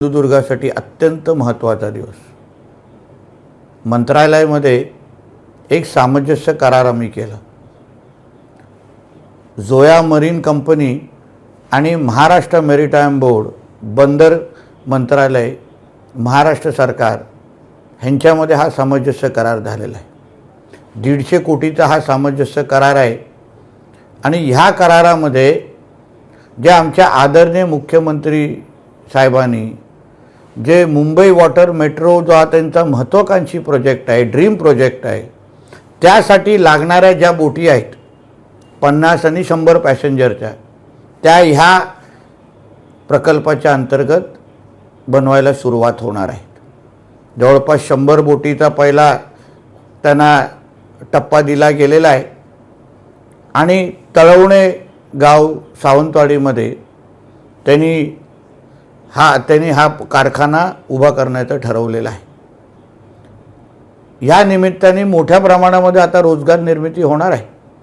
सिंधुदुर्गासाठी अत्यंत महत्त्वाचा दिवस। मंत्रालयामध्ये एक सामंजस्य करार आम्ही केला। जोया मरीन कंपनी आणि महाराष्ट्र मेरीटाईम बोर्ड, बंदर मंत्रालय, महाराष्ट्र सरकार ह्यांच्यामध्ये हा सामंजस्य करार झालेला आहे। 150 कोटीचा हा सामंजस्य करार आहे आणि ह्या करारामध्ये जे आमच्या आदरणीय मुख्यमंत्री साहेबांनी जे मुंबई वॉटर मेट्रो जो हा त्यांचा महत्त्वाकांक्षी प्रोजेक्ट आहे, ड्रीम प्रोजेक्ट आहे, त्यासाठी लागणाऱ्या ज्या बोटी आहेत 50 आणि 100 पॅसेंजरच्या, त्या ह्या प्रकल्पाच्या अंतर्गत बनवायला सुरुवात होणार आहेत। जवळपास 100 बोटीचा पहिला त्यांना टप्पा दिला गेलेला आहे आणि तळवणे गाव सावंतवाडीमध्ये त्यांनी हा कारखाना उभा करण्याचं ठरवलेलं आहे। या निमित्ताने मोठ्या प्रमाणामध्ये आता रोजगार निर्मिती होणार आहे।